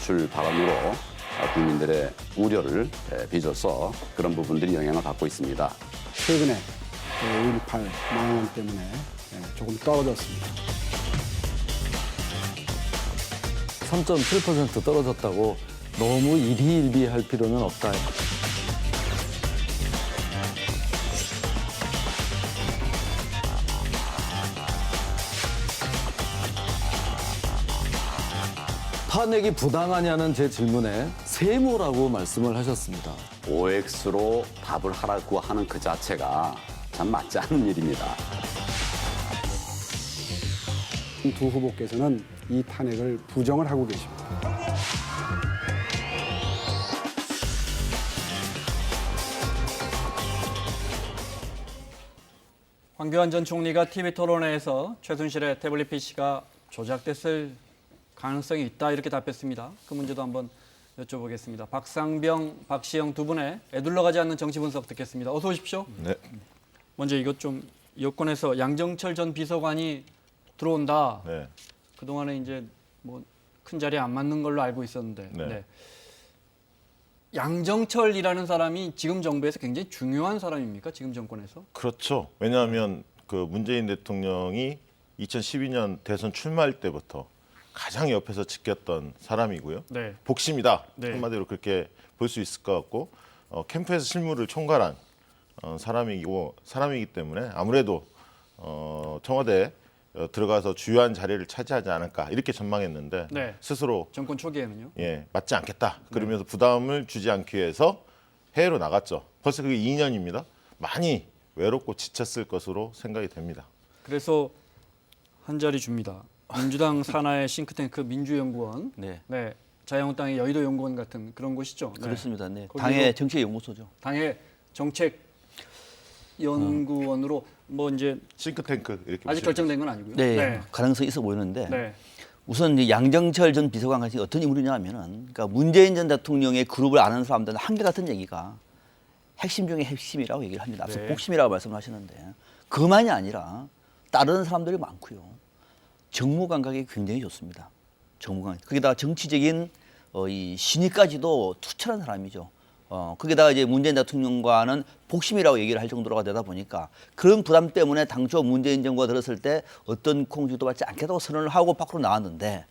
유출 발언으로 국민들의 우려를 빚어서 그런 부분들이 영향을 받고 있습니다. 최근에 5.18 망언 때문에 조금 떨어졌습니다. 3.7% 떨어졌다고 너무 일희일비할 필요는 없다. 탄핵이 부당하냐는 제 질문에 세모라고 말씀을 하셨습니다. OX로 답을 하라고 하는 그 자체가 참 맞지 않는 일입니다. 두 후보께서는 이 탄핵을 부정을 하고 계십니다. 황교안 전 총리가 TV 토론회에서 최순실의 태블릿 PC가 조작됐을 가능성이 있다 이렇게 답했습니다. 그 문제도 한번 여쭤보겠습니다. 박상병, 박시영 두 분의 애둘러가지 않는 정치 분석 듣겠습니다. 어서 오십시오. 네. 먼저 이것 좀 여권에서 양정철 전 비서관이 들어온다. 네. 그동안에 이제 뭐 큰 자리에 안 맞는 걸로 알고 있었는데. 네. 네. 양정철이라는 사람이 지금 정부에서 굉장히 중요한 사람입니까? 지금 정권에서? 그렇죠. 왜냐하면 그 문재인 대통령이 2012년 대선 출마할 때부터 가장 옆에서 지켰던 사람이고요. 네. 복심이다. 네. 한마디로 그렇게 볼 수 있을 것 같고 캠프에서 실무를 총괄한 사람이기 때문에 아무래도 청와대에 들어가서 주요한 자리를 차지하지 않을까 이렇게 전망했는데 네. 스스로 정권 초기에는요? 맞지 않겠다. 그러면서 부담을 주지 않기 위해서 해외로 나갔죠. 벌써 그게 2년입니다. 많이 외롭고 지쳤을 것으로 생각이 됩니다. 그래서 한 자리 줍니다. 민주당 산하의 싱크탱크 민주연구원, 네, 네, 자유한국당의 여의도 연구원 같은 그런 곳이죠. 네. 그렇습니다. 네. 거기로 당의 정치연구소죠. 당의 정책 연구원으로 뭐 이제 싱크탱크 이렇게 아직 보시면 결정된 건 아니고요. 네, 가능성이 있어 보이는데 네. 우선 이제 양정철 전 비서관 같은 게 어떤 인물이냐면은 그러니까 문재인 전 대통령의 그룹을 아는 사람들은 한결같은 얘기가 핵심 중에 핵심이라고 얘기를 합니다. 앞서 네. 복심이라고 말씀하시는데 그만이 아니라 따르는 사람들이 많고요. 정무 감각이 굉장히 좋습니다. 정무 감각. 거기다가 정치적인 이 신의까지도 투철한 사람이죠. 거기다가 이제 문재인 대통령과는 복심이라고 얘기를 할 정도로가 되다 보니까 그런 부담 때문에 당초 문재인 정부가 들었을 때 어떤 공주도 받지 않겠다고 선언을 하고 밖으로 나왔는데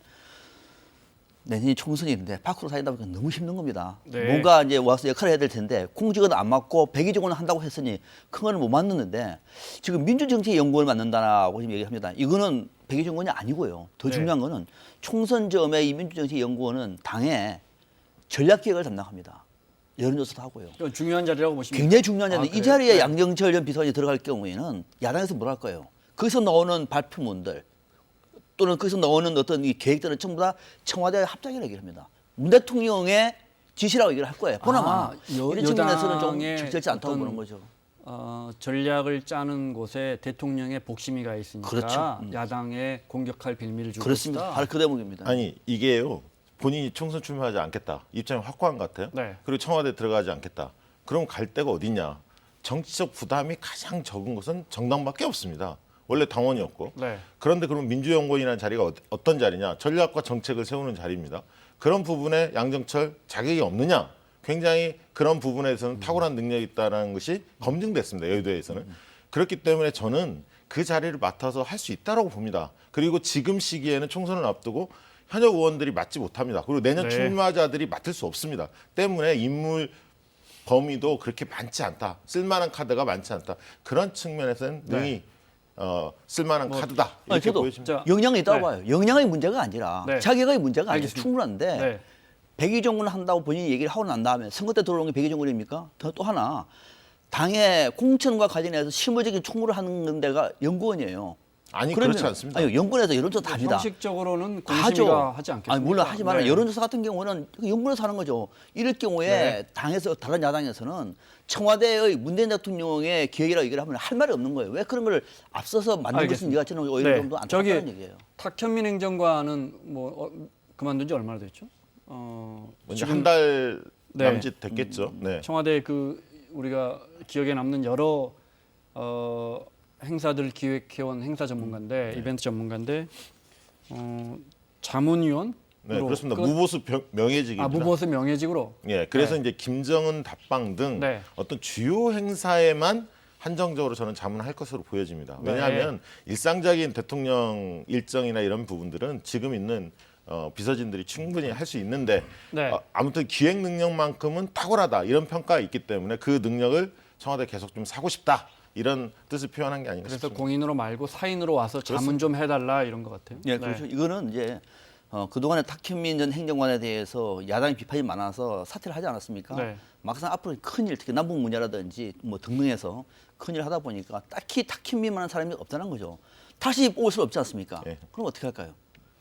내년이 총선인데 밖으로 사이다 보니까 너무 힘든 겁니다. 네. 뭔가 이제 와서 역할을 해야 될 텐데 공직은 안 맡고 백의종은 한다고 했으니 큰 거는 못 맡는데 지금 민주정치연구원을 맡는다고 지금 얘기합니다. 이거는 백의종원이 아니고요. 더 네. 중요한 거는 총선 전에 이 민주정치연구원은 당의 전략기획을 담당합니다. 여론조사도 하고요. 이건 중요한 자리라고 보시면 굉장히 중요한 자리인데 이 그래요? 자리에 네. 양정철 전 비서관이 들어갈 경우에는 야당에서 뭘 할까요? 거기서 나오는 발표문들 또는 거기서 나오는 어떤 이 계획들은 전부 다 청와대 합작이라고 얘기를 합니다. 문 대통령의 지시라고 얘기를 할 거예요. 보나마나. 이런 측면에서는 좀 여당의 적절치 않다고 어떤 보는 거죠. 전략을 짜는 곳에 대통령의 복심이가 있으니까 그렇죠. 야당에 공격할 빌미를 줄 그렇습니다. 것이다. 바로 그 대목입니다. 아니 이게요. 본인이 총선 출마하지 않겠다. 입장이 확고한 것 같아요. 네. 그리고 청와대 들어가지 않겠다. 그럼 갈 데가 어디냐. 정치적 부담이 가장 적은 것은 정당밖에 없습니다. 원래 당원이었고. 네. 그런데 그럼 민주연구원이라는 자리가 어떤 자리냐. 전략과 정책을 세우는 자리입니다. 그런 부분에 양정철 자격이 없느냐. 굉장히 그런 부분에서는 탁월한 능력이 있다는 것이 검증됐습니다. 여의도에서는. 그렇기 때문에 저는 그 자리를 맡아서 할 수 있다고 봅니다. 그리고 지금 시기에는 총선을 앞두고 현역 의원들이 맡지 못합니다. 그리고 내년 네. 출마자들이 맡을 수 없습니다. 때문에 인물 범위도 그렇게 많지 않다. 쓸만한 카드가 많지 않다. 그런 측면에서는 능히 쓸만한 카드다. 이렇게 저도 보여집니다. 자, 역량이 있다고 네. 봐요. 역량의 문제가 아니라 네. 자격의 문제가 아니라 알겠습니다. 충분한데 네. 백의종군을 한다고 본인이 얘기를 하고 난 다음에 선거 때 들어오는 게 백의종군입니까? 또 하나 당의 공천과 관련해서 실무적인 총무를 하는 데가 연구원이에요. 아니 그러면- 그렇지 않습니다. 아니, 연구원에서 여론조사 다 합니다. 형식적으로는 다 하죠. 공심위가 하지 않겠습니까? 아니, 물론 하지만 네. 여론조사 같은 경우는 연구원에서 하는 거죠. 이럴 경우에 네. 당에서 다른 야당에서는 청와대의 문재인 대통령의 기획이라고 얘기를 하면 할 말이 없는 거예요. 왜 그런 걸 앞서서 만든 것은 알겠습니다. 네가 저는 오히려 네. 정도 저기 안타깝다는 얘기예요. 탁현민 행정관은 뭐 그만둔 지 얼마나 됐죠? 먼저 한 달 네. 남짓 됐겠죠. 네. 청와대 그 우리가 기억에 남는 여러 행사들 기획해온 행사 전문가인데 이벤트 전문가인데 자문위원 네, 그렇습니다. 무보수 명예직입니다. 무보수 명예직으로. 예, 그래서 네. 이제 김정은 답방 등 네. 어떤 주요 행사에만 한정적으로 저는 자문할 것으로 보여집니다. 왜냐하면 일상적인 대통령 일정이나 이런 부분들은 지금 있는 비서진들이 충분히 할 수 있는데 네. 아무튼 기획 능력만큼은 탁월하다 이런 평가가 있기 때문에 그 능력을 청와대 계속 좀 사고 싶다 이런 뜻을 표현한 게 아닌가 그래서 싶습니다. 공인으로 말고 사인으로 와서 자문 좀 해달라 이런 것 같아요. 예, 그렇죠. 이거는 이제 그동안에 탁현민 전 행정관에 대해서 야당의 비판이 많아서 사퇴를 하지 않았습니까? 네. 막상 앞으로 큰일, 특히 남북 문제라든지 뭐 등등해서 큰일 하다 보니까 딱히 탁현민만한 사람이 없다는 거죠. 다시 뽑을 수 없지 않습니까? 예. 그럼 어떻게 할까요?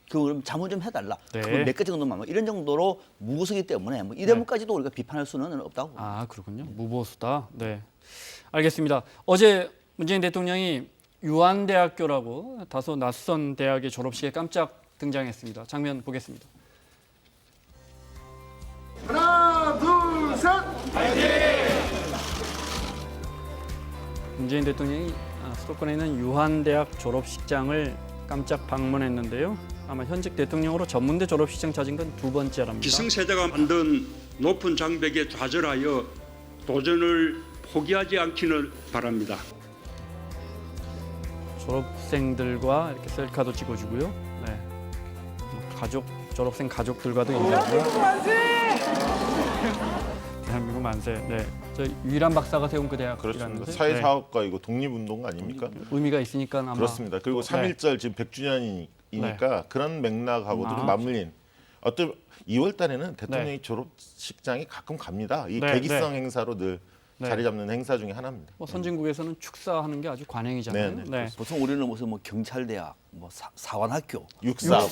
그럼 자문 좀 해달라. 네. 그럼 몇 개 정도만 뭐 이런 정도로 무구수기 때문에 뭐 이 대목까지도 우리가 비판할 수는 없다고. 아, 그렇군요. 무보수다. 네. 알겠습니다. 어제 문재인 대통령이 유한대학교라고 다소 낯선 대학의 졸업식에 깜짝 등장했습니다. 장면 보겠습니다. 하나, 둘, 셋. 문재인 대통령이 수도권에 있는 유한대학 졸업식장을 깜짝 방문했는데요. 아마 현직 대통령으로 전문대 졸업식장 찾은 건 두 번째랍니다. 기성세대가 만든 높은 장벽에 좌절하여 도전을 포기하지 않기를 바랍니다. 졸업생들과 이렇게 셀카도 찍어주고요. 네. 졸업생 가족들과도 인사하고요. 대한민국 만세. 네. 저 유일한 박사가 세운 그 대학. 그렇습니다. 사회사업가이고 독립운동가 아닙니까? 의미가 있으니까 아마 그렇습니다. 그리고 네. 3.1절 지금 100주년이니까 그런 맥락하고도 좀 맞물린 어떤 2월 달에는 대통령이 졸업식장이 가끔 갑니다. 이 네, 계기성 행사로 늘 네. 자리 잡는 행사 중에 하나입니다. 뭐 선진국에서는 축사하는 게 아주 관행이잖아요. 네, 네. 보통 우리는 무슨 뭐 경찰대학, 뭐 사관학교, 육사.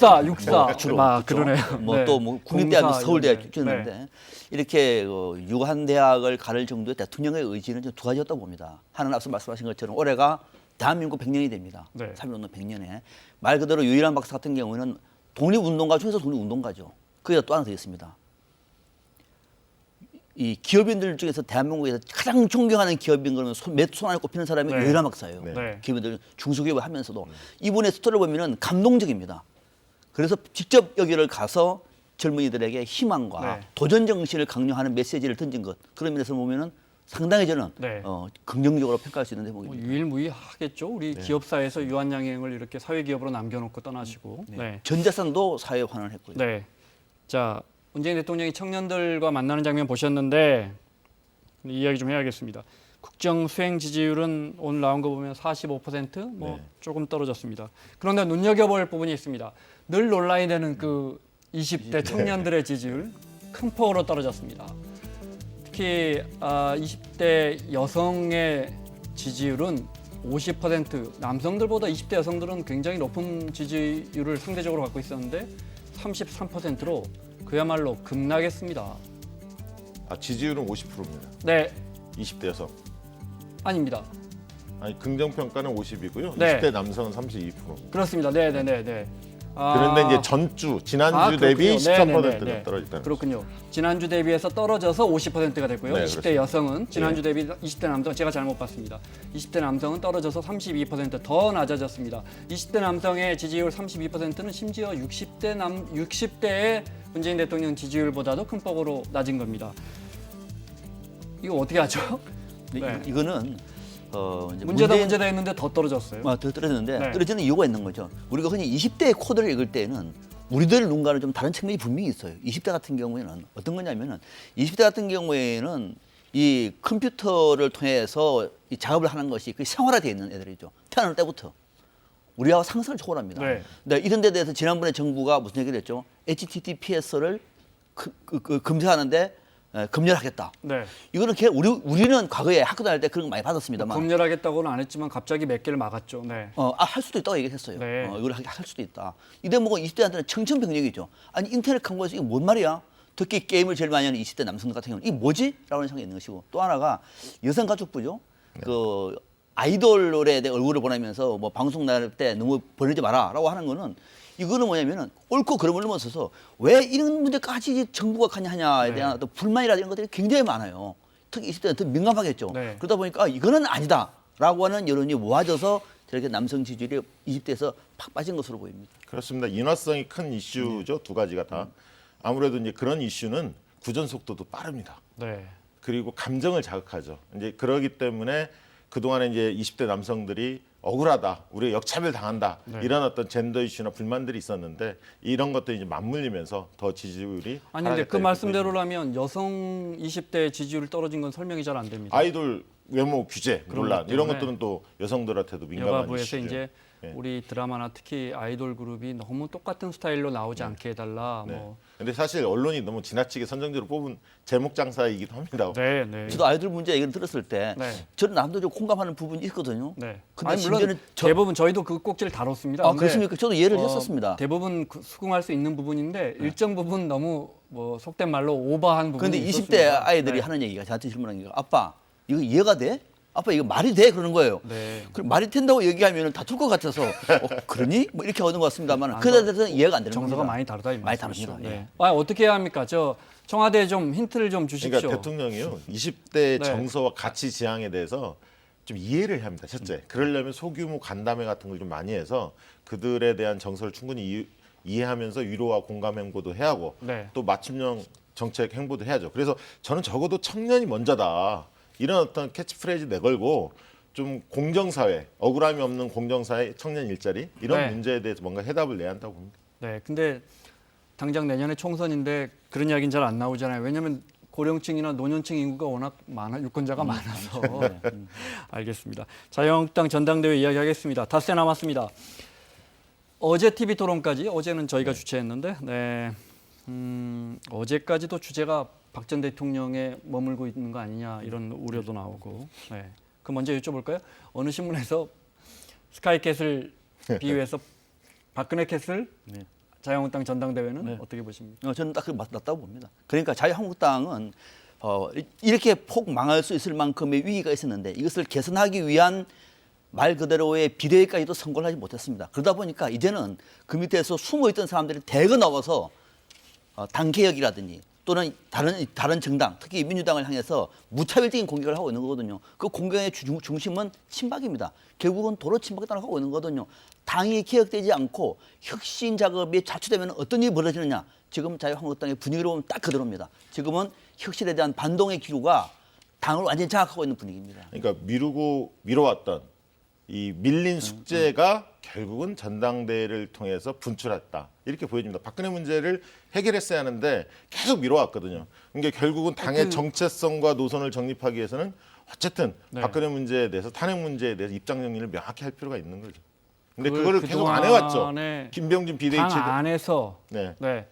주로 아, 그렇죠. 그러네요. 뭐 네. 또 뭐 국민대학, 공사 서울대학 이런 데. 찍는데 이렇게 유한 대학을 가를 정도의 대통령의 의지는 두 가지였다고 봅니다. 하나는 앞서 말씀하신 것처럼 올해가 대한민국 100년이 됩니다. 네. 3.1운동 100년에 말 그대로 유일한 박사 같은 경우는 독립운동가 중에서 독립운동가죠. 거기다 또 하나 더 있습니다. 이 기업인들 중에서 대한민국에서 가장 존경하는 기업인 그러면 손 안에 꼽히는 사람이 네. 유일한 박사예요. 네. 기업인들 중소기업을 하면서도 이분의 스토리를 보면은 감동적입니다. 그래서 직접 여기를 가서 젊은이들에게 희망과 네. 도전 정신을 강요하는 메시지를 던진 것 그런 면에서 보면은 상당히 저는 네. 긍정적으로 평가할 수 있는 뭐 대목입니다. 유일무이하겠죠. 우리 기업사에서 유한양행을 이렇게 사회기업으로 남겨놓고 떠나시고. 네. 전 재산도 사회에 환원을 했고요. 네. 자, 문재인 대통령이 청년들과 만나는 장면 보셨는데 이야기 좀 해야겠습니다. 국정 수행 지지율은 오늘 나온 거 보면 45%뭐 네. 조금 떨어졌습니다. 그런데 눈여겨볼 부분이 있습니다. 늘 논란이 되는 그 20대 청년들의 지지율 큰 폭으로 떨어졌습니다. 특히 20대 여성의 지지율은 50%, 남성들보다 20대 여성들은 굉장히 높은 지지율을 상대적으로 갖고 있었는데 33%로 그야말로 급락했습니다. 지지율은 50%입니다. 네, 20대 여성. 아닙니다. 아니 긍정평가는 50이고요. 네. 20대 남성은 32%. 그렇습니다. 네. 그런데 이제 전주, 지난주 대비 그렇군요. 13%는 떨어졌다는 그렇군요. 지난주 대비해서 떨어져서 50%가 됐고요. 네, 20대 그렇습니다. 여성은 지난주 대비 20대 남성 제가 잘못 봤습니다. 20대 남성은 떨어져서 32%더 낮아졌습니다. 20대 남성의 지지율 32%는 심지어 60대의 문재인 대통령 지지율보다도 큰 폭으로 낮은 겁니다. 이거 어떻게 하죠? 네. 이거는 이제 문제다 했는데 더 떨어졌어요. 더 떨어졌는데 네. 떨어지는 이유가 있는 거죠. 우리가 흔히 20대의 코드를 읽을 때는 우리들 눈과는 좀 다른 측면이 분명히 있어요. 20대 같은 경우에는 어떤 거냐면은 20대 같은 경우에는 이 컴퓨터를 통해서 이 작업을 하는 것이 그 생활화되어 있는 애들이죠. 태어날 때부터. 우리하고 상상을 초월합니다. 네. 네, 이런 데 대해서 지난번에 정부가 무슨 얘기를 했죠? HTTPS를 검색하는데 검열하겠다. 네. 이거는 우리는 과거에 학교 다닐 때 그런 거 많이 받았습니다만 검열하겠다고는 안 했지만 갑자기 몇 개를 막았죠. 네. 할 수도 있다고 얘기했어요. 네. 이걸 할 수도 있다. 이 대목은 20대한테는 청천벽력이죠. 아니 인터넷 광고에서 이게 뭔 말이야? 특히 게임을 제일 많이 하는 20대 남성들 같은 경우는 이게 뭐지? 라는 생각이 있는 것이고 또 하나가 여성가족부죠. 그 아이돌의 얼굴을 보내면서 뭐 방송 나갈 때 너무 보내지 마라라고 하는 거는 이거는 뭐냐면은 옳고 그름을 넘어서서 왜 이런 문제까지 정부가 관여하냐에 대한 어떤 불만이라든지 이런 것들이 굉장히 많아요. 특히 20대는 더 민감하겠죠. 네. 그러다 보니까 이거는 아니다라고 하는 여론이 모아져서 저렇게 남성 지지율이 20대에서 팍 빠진 것으로 보입니다. 그렇습니다. 인화성이 큰 이슈죠. 두 가지가 다. 아무래도 이제 그런 이슈는 구전 속도도 빠릅니다. 네. 그리고 감정을 자극하죠. 이제 그러기 때문에 그동안에 이제 20대 남성들이 억울하다, 우리가 역차별 당한다 이런 어떤 젠더 이슈나 불만들이 있었는데 이런 것들이 이제 맞물리면서 더 지지율이 아니 근데 그 말씀대로라면 여성 20대 지지율 떨어진 건 설명이 잘 안 됩니다. 아이돌 외모 규제 그런 논란 것 이런 때문에 것들은 또 여성들한테도 민감한 여가부에서 이슈죠. 이제 네. 우리 드라마나 특히 아이돌 그룹이 너무 똑같은 스타일로 나오지 않게 해달라. 네. 뭐. 근데 사실 언론이 너무 지나치게 선정적으로 뽑은 제목 장사이기도 합니다. 네, 네. 저도 아이돌 문제 얘기를 들었을 때 네. 저는 남도 좀 공감하는 부분이 있거든요. 네. 근데 아니, 물론 심지어는 대부분 저희도 그 꼭지를 다뤘습니다. 아, 근데, 그렇습니까? 저도 예를 했었습니다. 대부분 수긍할 수 있는 부분인데 일정 부분 너무 뭐 속된 말로 오버한 부분이 그런데 20대 있었습니다. 아이들이 네. 하는 얘기가 저한테 질문하는 게 아빠 이거 이해가 돼? 아빠 이거 말이 돼? 그러는 거예요. 네. 그럼 말이 된다고 얘기하면 다툴 것 같아서 그러니? 뭐 이렇게 얻은 것 같습니다만 그에 대해서는 이해가 안 되는 정서가 겁니다. 많이 다르다 이 많이 말씀이시죠. 다릅니다. 네. 예. 아, 어떻게 해야 합니까? 저 청와대 좀 힌트를 좀 주십시오. 그러니까 대통령이요 20대 네. 정서와 가치 지향에 대해서 좀 이해를 해야 합니다. 음. 첫째, 그러려면 소규모 간담회 같은 걸 좀 많이 해서 그들에 대한 정서를 충분히 이해하면서 위로와 공감 행보도 해야 하고 네. 또 맞춤형 정책 행보도 해야죠. 그래서 저는 적어도 청년이 먼저다 이런 어떤 캐치프레이즈 내걸고 좀 공정사회, 억울함이 없는 공정사회, 청년 일자리 이런 네. 문제에 대해서 뭔가 해답을 내야 한다고 봅니다. 네, 근데 당장 내년에 총선인데 그런 이야기는 잘 안 나오잖아요. 왜냐하면 고령층이나 노년층 인구가 워낙 많아 유권자가 많아서. 알겠습니다. 자유한국당 전당대회 이야기하겠습니다. 닷새 남았습니다. 어제 TV 토론까지 어제는 저희가 주최했는데, 네, 어제까지도 주제가 박 전 대통령에 머물고 있는 거 아니냐 이런 우려도 나오고. 네, 그 먼저 여쭤볼까요? 어느 신문에서 스카이캣을 비유해서 박근혜 캣을 자유한국당 전당대회는 어떻게 보십니까? 저는 딱 맞다고 봅니다. 그러니까 자유한국당은 이렇게 폭 망할 수 있을 만큼의 위기가 있었는데 이것을 개선하기 위한 말 그대로의 비대위까지도 선거를 하지 못했습니다. 그러다 보니까 이제는 그 밑에서 숨어있던 사람들이 대거 나와서 당 개혁이라든지 또는 다른 정당, 특히 민주당을 향해서 무차별적인 공격을 하고 있는 거거든요. 그 공격의 중심은 친박입니다. 결국은 도로 친박에 따라가고 있는 거거든요. 당이 개혁되지 않고 혁신 작업이 자초되면 어떤 일이 벌어지느냐. 지금 자유한국당의 분위기로 보면 딱 그대로입니다. 지금은 혁신에 대한 반동의 기류가 당을 완전히 장악하고 있는 분위기입니다. 그러니까 미뤄왔던 이 밀린 숙제가 결국은 전당대회를 통해서 분출했다. 이렇게 보여집니다. 박근혜 문제를 해결했어야 하는데 계속 미뤄왔거든요. 그러니까 결국은 당의 정체성과 노선을 정립하기 위해서는 어쨌든 박근혜 문제에 대해서 탄핵 문제에 대해서 입장 정리를 명확히 할 필요가 있는 거죠. 근데 그거를 계속 안 해왔죠. 김병준 비대위 당 체제. 안에서 네.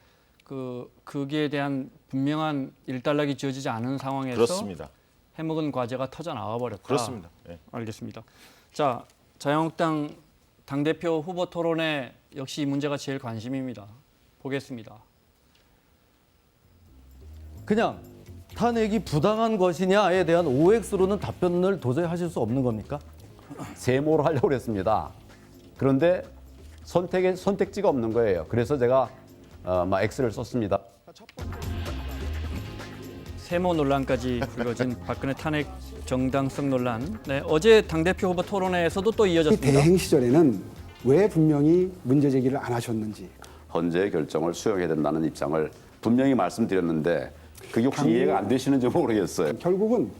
거기에 대한 분명한 일단락이 지어지지 않은 상황에서 그렇습니다. 해먹은 과제가 터져 나와 버렸다. 그렇습니다. 네. 알겠습니다. 자, 자유한국당 당대표 후보 토론회 역시 이 문제가 제일 관심입니다. 보겠습니다. 그냥 탄핵이 부당한 것이냐에 대한 OX로는 답변을 도저히 하실 수 없는 겁니까? 세모로 하려고 했습니다. 그런데 선택지가 없는 거예요. 그래서 제가 X를 썼습니다. 세모 논란까지 불거진 박근혜 탄핵 정당성 논란. 네, 어제 당대표 후보 토론회에서도 또 이 이어졌습니다. 대행 시절에는 왜 분명히 문제 제기를 안 하셨는지. 헌재의 결정을 수용해야 된다는 입장을 분명히 말씀드렸는데 그게 혹시 이해가 안 되시는지 모르겠어요. 결국은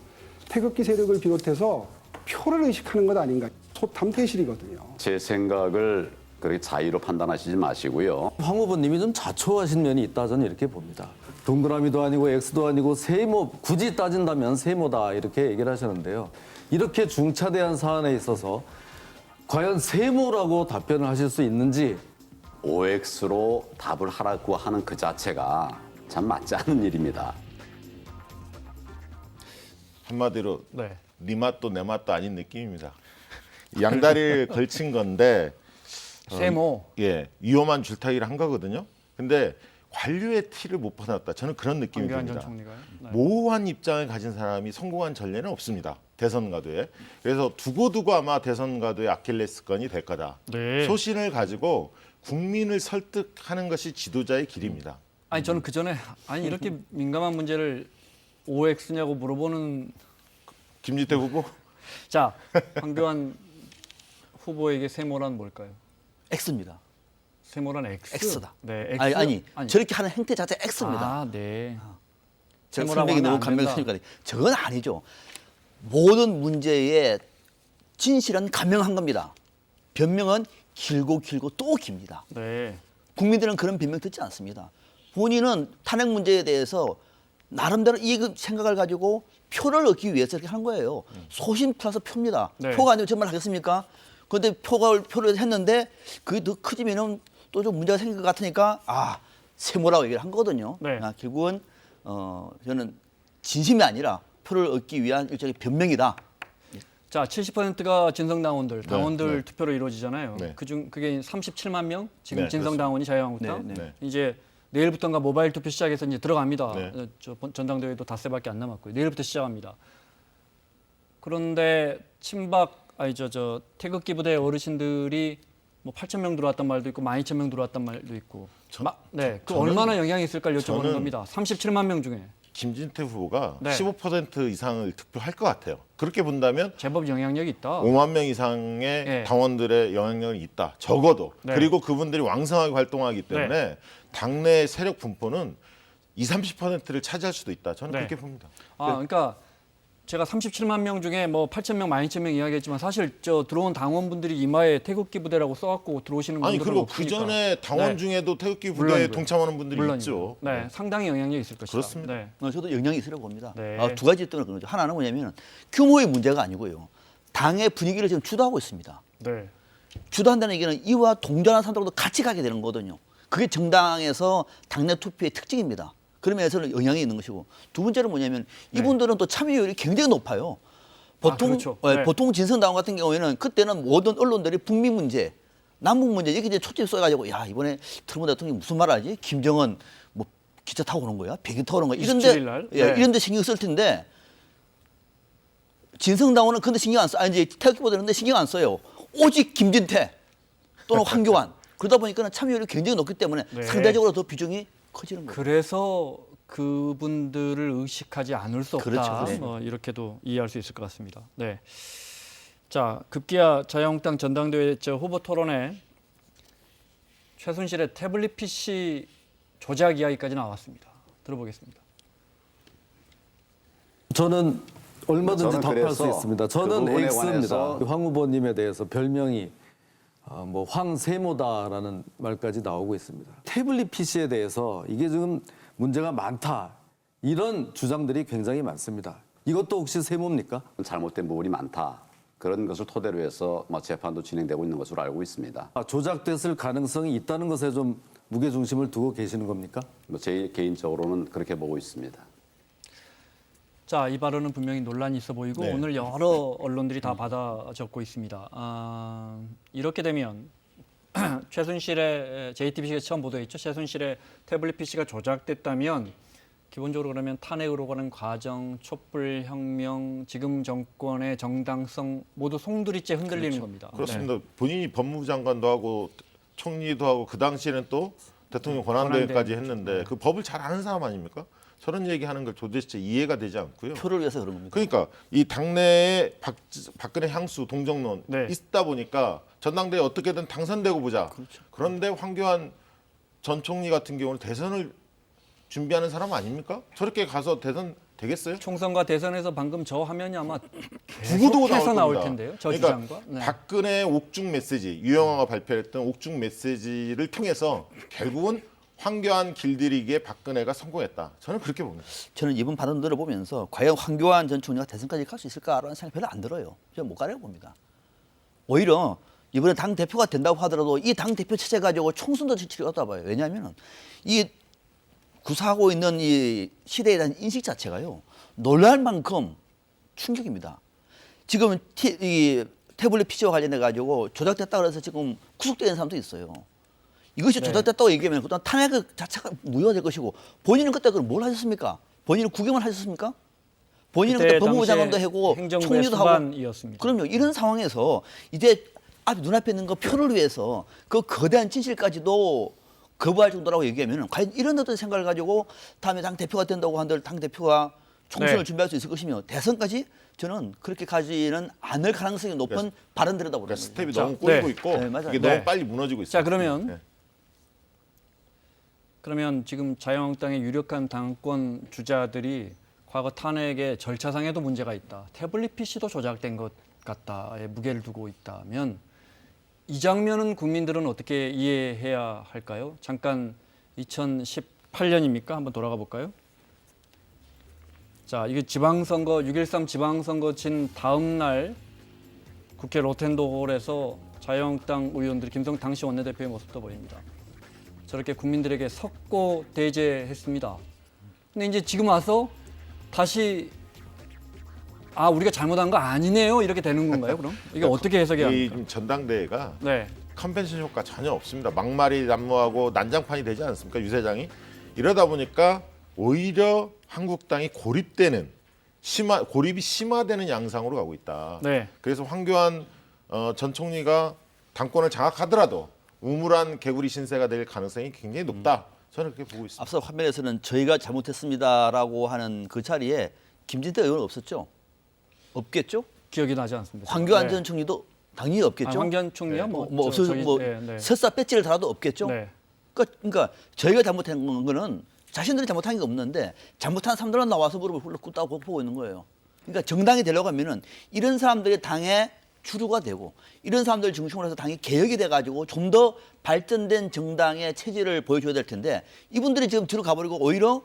태극기 세력을 비롯해서 표를 의식하는 것 아닌가. 소탐퇴실이거든요. 제 생각을 그렇게 자의로 판단하시지 마시고요. 황 후보님이 좀 자초하신 면이 있다 저는 이렇게 봅니다. 동그라미도 아니고 X도 아니고 세모, 굳이 따진다면 세모다 이렇게 얘기를 하셨는데요. 이렇게 중차대한 사안에 있어서 과연 세모라고 답변을 하실 수 있는지 OX로 답을 하라고 하는 그 자체가 참 맞지 않는 일입니다. 한마디로 네. 네 맛도 내 맛도 아닌 느낌입니다. 양다리를 걸친 건데 세모. 위험한 줄타기를 한 거거든요. 근데 관료의 티를 못 받았다. 저는 그런 느낌이 황교안 전 듭니다. 총리가요. 네. 모호한 입장을 가진 사람이 성공한 전례는 없습니다. 대선 가도에. 그래서 두고두고 아마 대선 가도의 아킬레스건이 될 거다. 네. 소신을 가지고 국민을 설득하는 것이 지도자의 길입니다. 아니 저는 그 전에 이렇게 민감한 문제를 OX냐고 물어보는 김지태 후보? 자 황교안 후보에게 세모란 뭘까요? X입니다. 세모란 X. X다. 네, X. 아니, 저렇게 하는 행태 자체가 X입니다. 아, 네. 제가 세모라고 설명이 하면 너무 안 감명스러우니까 저건 아니죠. 모든 문제에 진실은 감명한 겁니다. 변명은 길고 또 깁니다. 네. 국민들은 그런 변명 듣지 않습니다. 본인은 탄핵 문제에 대해서 나름대로 이 생각을 가지고 표를 얻기 위해서 이렇게 한 거예요. 소신 플러스 표입니다. 네. 표가 아니면 정말 하겠습니까? 그런데 표를 했는데 그게 더 커지면은 또 좀 문제가 생길 것 같으니까 세모라고 얘기를 한 거거든요. 네. 결국은 저는 진심이 아니라 표를 얻기 위한 일종의 변명이다. 자, 70%가 진성당원들, 당원들 네. 투표로 이루어지잖아요. 네. 그중 그게 37만 명. 지금 네, 진성당원이 자유한국당. 네, 네. 이제 내일부터인가 모바일 투표 시작해서 이제 들어갑니다. 네. 저 전당대회도 닷새밖에 안 남았고요. 내일부터 시작합니다. 그런데 저 태극기 부대 어르신들이 뭐 8천 명 들어왔단 말도 있고 12,000명 들어왔단 말도 있고. 네, 그 얼마나 영향이 있을까를 여쭤보는 저는 겁니다. 37만 명 중에 김진태 후보가 네. 15% 이상을 득표할 것 같아요. 그렇게 본다면 제법 영향력이 있다. 5만 명 이상의 네. 당원들의 영향력이 있다. 적어도. 네. 그리고 그분들이 왕성하게 활동하기 때문에 당내 세력 분포는 20-30%를 차지할 수도 있다. 저는 네. 그렇게 봅니다. 그러니까 제가 37만 명 중에 뭐 8,000명, 12,000명 이야기했지만 사실 저 들어온 당원분들이 이마에 태극기 부대라고 써갖고 들어오시는 아니 분들은 그리고 없으니까. 그 전에 당원 네. 중에도 태극기 부대에 물론이고요. 동참하는 분들이 물론이고요. 있죠. 네, 상당히 영향력이 있을 것이다. 그렇습니다. 네. 저도 영향이 있으라고 봅니다. 네. 두 가지 때문에 그런 거죠. 하나는 뭐냐면 규모의 문제가 아니고요. 당의 분위기를 지금 주도하고 있습니다. 네. 주도한다는 얘기는 이와 동전한 사람들도 같이 가게 되는 거거든요. 그게 정당에서 당내 투표의 특징입니다. 그런 면에서는 영향이 있는 것이고 두 번째는 뭐냐면 이분들은 또 참여율이 굉장히 높아요. 보통 그렇죠. 네. 보통 진성당 같은 경우에는 그때는 모든 언론들이 북미 문제, 남북 문제 이렇게 이제 초점 써가지고 야 이번에 트럼프 대통령이 무슨 말하지? 김정은 뭐 기차 타고 오는 거야? 비행기 타고 오는 거야? 27일 날? 네. 이런데 신경 쓸 텐데 진성당원은 근데 신경 안 써. 아니 이제 태극기보다는 근데 신경 안 써요. 오직 김진태 또는 황교안 그러다 보니까 참여율이 굉장히 높기 때문에 네. 상대적으로 더 비중이 커지는 거예요. 그래서 그분들을 의식하지 않을 수 없다. 그렇죠. 네. 이렇게도 이해할 수 있을 것 같습니다. 네. 자, 급기야 자유한국당 전당대회 후보 토론에 최순실의 태블릿 PC 조작 이야기까지 나왔습니다. 들어보겠습니다. 저는 얼마든지 저는 답할 수 그래서 있습니다. 그 저는 부분에 X입니다. 관해서 황 후보님에 대해서 별명이 뭐 황세모다라는 말까지 나오고 있습니다. 태블릿 PC에 대해서 이게 지금 문제가 많다. 이런 주장들이 굉장히 많습니다. 이것도 혹시 세모입니까? 잘못된 부분이 많다. 그런 것을 토대로 해서 재판도 진행되고 있는 것으로 알고 있습니다. 조작됐을 가능성이 있다는 것에 좀 무게중심을 두고 계시는 겁니까? 제 개인적으로는 그렇게 보고 있습니다. 자, 이 발언은 분명히 논란이 있어 보이고 네. 오늘 여러 언론들이 다 받아 적고 있습니다. 이렇게 되면 최순실의 JTBC가 처음 보도했죠. 최순실의 태블릿 PC가 조작됐다면 기본적으로 그러면 탄핵으로 가는 과정, 촛불혁명, 지금 정권의 정당성 모두 송두리째 흔들리는 겁니다. 그렇습니다. 본인이 법무부 장관도 하고 총리도 하고 그 당시에는 또 대통령 권한대행까지 했는데 그 법을 잘 아는 사람 아닙니까? 저런 얘기하는 걸 도대체 이해가 되지 않고요. 표를 위해서 그런 겁니다. 그러니까 이 당내에 박근혜 향수 동정론 네. 있다 보니까 전당대회 어떻게든 당선되고 보자. 그렇죠. 그런데 황교안 전 총리 같은 경우는 대선을 준비하는 사람 아닙니까? 저렇게 가서 대선 되겠어요? 총선과 대선에서 방금 저 화면이 아마 두고두고 계속해서 나올 나올 겁니다. 텐데요. 저 그러니까 주장과. 네. 박근혜 옥중 메시지, 유영아가 발표했던 옥중 메시지를 통해서 결국은 황교안 길들이기에 박근혜가 성공했다. 저는 그렇게 봅니다. 저는 이번 발언들을 보면서 과연 황교안 전 총리가 대선까지 갈 수 있을까라는 생각이 별로 안 들어요. 저는 못 가려고 봅니다. 오히려 이번에 당 대표가 된다고 하더라도 이 당 대표 체제 가지고 총선도 지치를 얻다 봐요. 왜냐하면 이 구사하고 있는 이 시대에 대한 인식 자체가요 놀랄 만큼 충격입니다. 지금 이 태블릿 PC와 관련해 가지고 조작됐다 그래서 지금 구속되는 사람도 있어요. 이것이 조작됐다고 얘기하면 그동안 탄핵 자체가 무효가 될 것이고 본인은 그때 그럼 뭘 하셨습니까? 본인은 구경을 하셨습니까? 본인은 그때 법무부 장관도 하고 행정부의 총리도 하고 수반이었습니다. 그럼요. 이런 상황에서 이제 눈앞에 있는 거 표를 위해서 그 거대한 진실까지도 거부할 정도라고 얘기하면 과연 이런 어떤 생각을 가지고 다음에 당 대표가 된다고 한들 당 대표가 총선을 네. 준비할 수 있을 것이며 대선까지 저는 그렇게 가지는 않을 가능성이 높은 발언들이다 보는 그러니까 거죠. 스텝이 자, 너무 꼬이고 네. 있고 네, 맞아요. 이게 네. 너무 빨리 무너지고 있어요. 자, 그러면 네. 그러면 지금 자유한국당의 유력한 당권 주자들이 과거 탄핵의 절차상에도 문제가 있다. 태블릿 PC도 조작된 것 같다에 무게를 두고 있다면 이 장면은 국민들은 어떻게 이해해야 할까요? 잠깐 2018년입니까? 한번 돌아가 볼까요? 자, 이게 지방선거 6.13 지방선거 친 다음 날 국회 로텐도홀에서 자유한국당 의원들이 김성 당시 원내대표의 모습도 보입니다. 저렇게 국민들에게 석고 대제했습니다. 근데 이제 지금 와서 다시 우리가 잘못한 거 아니네요 이렇게 되는 건가요? 그럼 이게 어떻게 해석해야 이 합니까? 지금 전당대회가 네, 컨벤션 효과 전혀 없습니다. 막말이 난무하고 난장판이 되지 않습니까? 유세장이. 이러다 보니까 오히려 한국당이 고립되는 고립이 심화되는 양상으로 가고 있다. 네. 그래서 황교안 전 총리가 당권을 장악하더라도 우물안 개구리 신세가 될 가능성이 굉장히 높다. 저는 그렇게 보고 있습니다. 앞서 화면에서는 저희가 잘못했습니다라고 하는 그 자리에 김진태 의원은 없었죠? 없겠죠? 기억이 나지 않습니다. 황교안 네. 전 총리도 당연히 없겠죠? 황교안 총리야 설사 배지를 달아도 없겠죠? 네. 그러니까 저희가 잘못한 거는 자신들이 잘못한 게 없는데 잘못한 사람들은 나와서 무릎을 꿇다고 보고 있는 거예요. 그러니까 정당이 되려고 하면은 이런 사람들이 당의 주류가 되고 이런 사람들 중심으로 해서 당이 개혁이 돼가지고 좀 더 발전된 정당의 체질을 보여줘야 될 텐데 이분들이 지금 뒤로 가버리고 오히려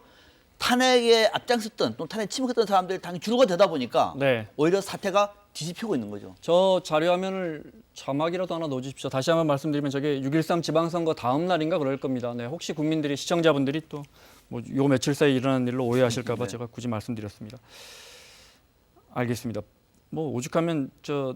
탄핵에 앞장섰던 또 탄핵 침묵했던 사람들이 당이 주류가 되다 보니까 네. 오히려 사태가 뒤집히고 있는 거죠. 저 자료화면을 자막이라도 하나 넣어주십시오. 다시 한번 말씀드리면 저게 6.13 지방선거 다음 날인가 그럴 겁니다. 네, 혹시 국민들이 시청자분들이 또 뭐 요 며칠 사이 일어난 일로 오해하실까 봐 제가 굳이 말씀드렸습니다. 알겠습니다. 뭐 오죽하면 저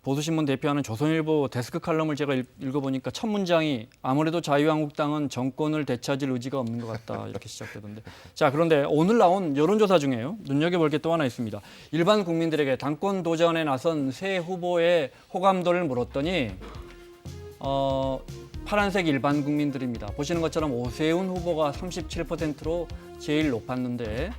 보수신문 대표하는 조선일보 데스크 칼럼을 제가 읽어보니까 첫 문장이 아무래도 자유한국당은 정권을 되찾을 의지가 없는 것 같다 이렇게 시작되던데. 자, 그런데 오늘 나온 여론조사 중에요. 눈여겨볼 게 또 하나 있습니다. 일반 국민들에게 당권 도전에 나선 새 후보의 호감도를 물었더니 파란색 일반 국민들입니다. 보시는 것처럼 오세훈 후보가 37%로 제일 높았는데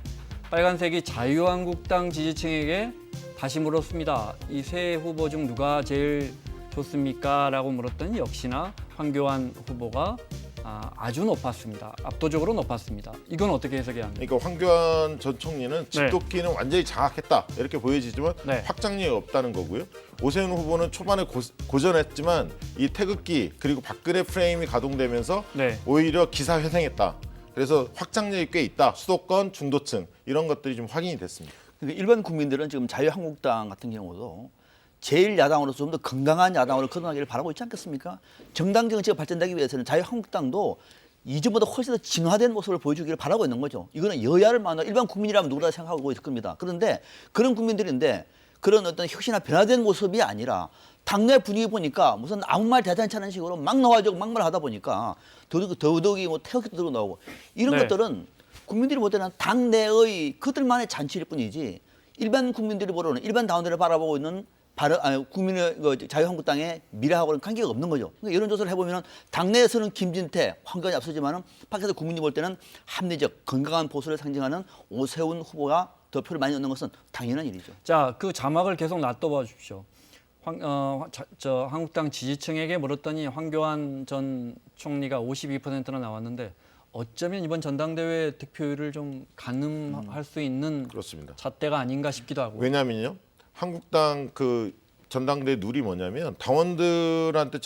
빨간색이 자유한국당 지지층에게 다시 물었습니다. 이 세 후보 중 누가 제일 좋습니까? 라고 물었더니 역시나 황교안 후보가 아주 높았습니다. 압도적으로 높았습니다. 이건 어떻게 해석해야 합니까? 그러니까 황교안 전 총리는 집도끼는 완전히 장악했다 이렇게 보여지지만 네. 확장력이 없다는 거고요. 오세훈 후보는 초반에 고전했지만 이 태극기 그리고 박근혜 프레임이 가동되면서 네. 오히려 기사 회생했다. 그래서 확장력이 꽤 있다. 수도권, 중도층 이런 것들이 좀 확인이 됐습니다. 그러니까 일반 국민들은 지금 자유한국당 같은 경우도 제일 야당으로서 좀 더 건강한 야당으로 거듭나기를 바라고 있지 않겠습니까? 정당 정치가 발전되기 위해서는 자유한국당도 이전보다 훨씬 더 진화된 모습을 보여주기를 바라고 있는 거죠. 이거는 여야를 만나 일반 국민이라면 누구나 생각하고 있을 겁니다. 그런데 그런 국민들인데 그런 어떤 혁신이나 변화된 모습이 아니라 당내 분위기 보니까 무슨 아무 말 대단치 않은 식으로 막 나와가지고 막말하다 보니까 더더욱이 뭐 태극기도 들고 나오고 이런 네. 것들은 국민들이 볼 때는 당내의 그들만의 잔치일 뿐이지 일반 국민들이 보러는 일반 당원들을 바라보고 있는 국민의 자유한국당의 미래하고는 관계가 없는 거죠. 그러니까 여론조사를 해보면 당내에서는 김진태, 황교안이 앞서지만 밖에서 국민이 볼 때는 합리적, 건강한 보수를 상징하는 오세훈 후보가 더 표를 많이 얻는 것은 당연한 일이죠. 자, 그 자막을 계속 놔둬봐 주십시오. 한국당 지지층에게 물었더니 황교안 전 총리가 52%나 나왔는데 어쩌면 이번 전당대회 득표율을 좀 가늠할 수 있는 그렇습니다. 잣대가 아닌가 싶기도 하고. 왜냐면요. 한국당 그 전당대 룰이 뭐냐면 당원들한테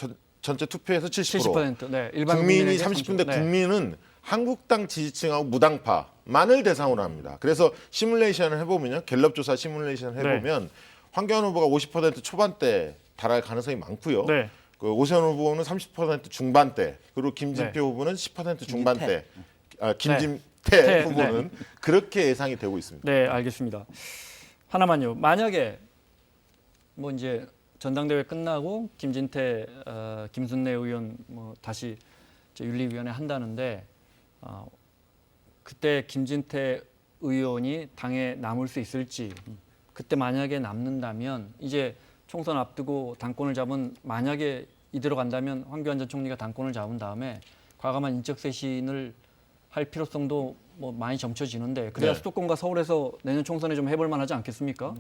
전체 투표에서 70%. 네, 일반 국민이 국민에게 30%인데 네. 국민은 한국당 지지층하고 무당파만을 대상으로 합니다. 그래서 시뮬레이션을 해보면요. 갤럽 조사 시뮬레이션을 해보면 황교안 후보가 50% 초반대 달할 가능성이 많고요. 네. 그 오세훈 후보는 30% 중반대, 그리고 김진표 후보는 10% 중반대, 김진태 후보는 그렇게 예상이 되고 있습니다. 네, 알겠습니다. 하나만요. 만약에 뭐 이제 전당대회 끝나고 김진태, 김순례 의원 뭐 다시 윤리위원회 한다는데 그때 김진태 의원이 당에 남을 수 있을지, 그때 만약에 남는다면 이제 총선 앞두고 당권을 잡은, 만약에 이대로 간다면 황교안 전 총리가 당권을 잡은 다음에 과감한 인적 쇄신을 할 필요성도 뭐 많이 점쳐지는데 그래야 네. 수도권과 서울에서 내년 총선에 좀 해볼 만하지 않겠습니까?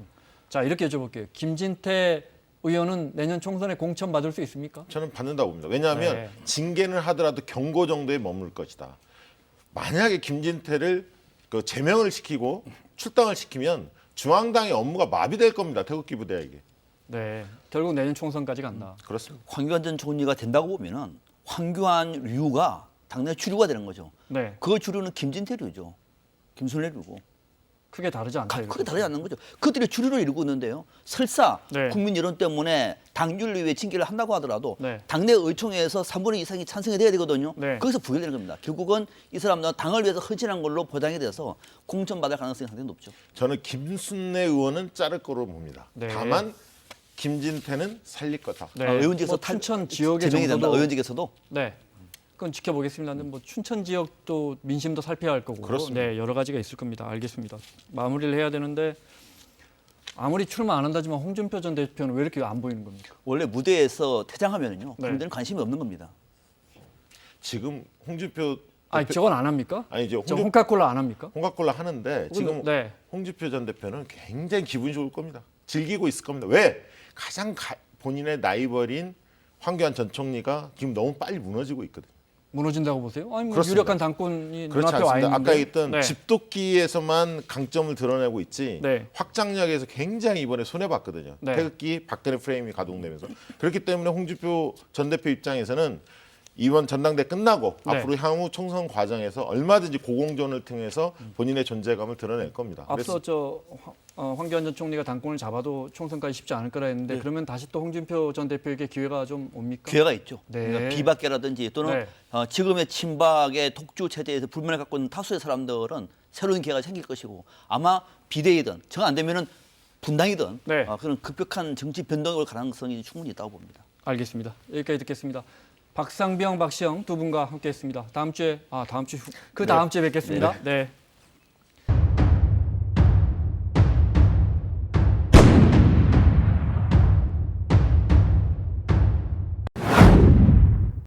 자, 이렇게 여쭤볼게요. 김진태 의원은 내년 총선에 공천 받을 수 있습니까? 저는 받는다고 봅니다. 왜냐하면 네. 징계는 하더라도 경고 정도에 머물 것이다. 만약에 김진태를 그 제명을 시키고 출당을 시키면 중앙당의 업무가 마비될 겁니다. 태극기 부대에게. 네, 결국 내년 총선까지 간다. 그렇습니다. 황교안 전 총리가 된다고 보면은 황교안류가 당내 주류가 되는 거죠. 네, 그 주류는 김진태류죠. 김순례류고. 크게 다르지 않다. 크게 이렇게. 다르지 않는 거죠. 그들이 주류를 이루고 있는데요. 설사 네. 국민 여론 때문에 당윤리위에 징계를 한다고 하더라도 네. 당내 의총에서 3분의 2 이상이 찬성이 돼야 되거든요. 네. 거기서 부결되는 겁니다. 결국은 이 사람들은 당을 위해서 헌신한 걸로 보장이 돼서 공천받을 가능성이 상당히 높죠. 저는 김순례 의원은 자를 거로 봅니다. 네. 다만 김진태는 살릴 거다. 네, 의원직에서 뭐 춘천 지역의 제명이 된다. 정도도 의원직에서도 네, 그건 지켜보겠습니다. 근데 뭐 춘천 지역도 민심도 살펴야 할 거고, 그렇습니다. 네, 여러 가지가 있을 겁니다. 알겠습니다. 마무리를 해야 되는데 아무리 출마 안 한다지만 홍준표 전 대표는 왜 이렇게 안 보이는 겁니까? 원래 무대에서 퇴장하면은요. 네. 국민들은 관심이 없는 겁니다. 지금 홍준표 아니, 저건 안 합니까? 아니죠. 저 홍카콜라 안 합니까? 홍각골라 하는데 지금 네. 홍준표 전 대표는 굉장히 기분이 좋을 겁니다. 즐기고 있을 겁니다. 왜? 가장 본인의 라이벌인 황교안 전 총리가 지금 너무 빨리 무너지고 있거든요. 무너진다고 보세요? 아니, 뭐 그렇습니다. 유력한 당권이 그렇지 눈앞에 와 않습니다. 있는데. 아까 했던 네. 집도끼에서만 강점을 드러내고 있지 네. 확장력에서 굉장히 이번에 손해봤거든요. 네. 태극기 박근혜 프레임이 가동되면서 그렇기 때문에 홍준표 전 대표 입장에서는 이번 전당대 끝나고 네. 앞으로 향후 총선 과정에서 얼마든지 고공존을 통해서 본인의 존재감을 드러낼 겁니다. 앞서 황교안 전 총리가 당권을 잡아도 총선까지 쉽지 않을 거라 했는데 그러면 다시 또 홍준표 전 대표에게 기회가 좀 옵니까? 기회가 있죠. 네. 그러니까 비박계라든지 또는 네. 지금의 친박의 독주 체제에서 불만을 갖고 있는 다수의 사람들은 새로운 기회가 생길 것이고 아마 비대위든 정 안 되면은 분당이든 네. 그런 급격한 정치 변동이 올 가능성이 충분히 있다고 봅니다. 알겠습니다. 여기까지 듣겠습니다. 박상병, 박시영 두 분과 함께했습니다. 다음 주에 다음 주에 뵙겠습니다. 네.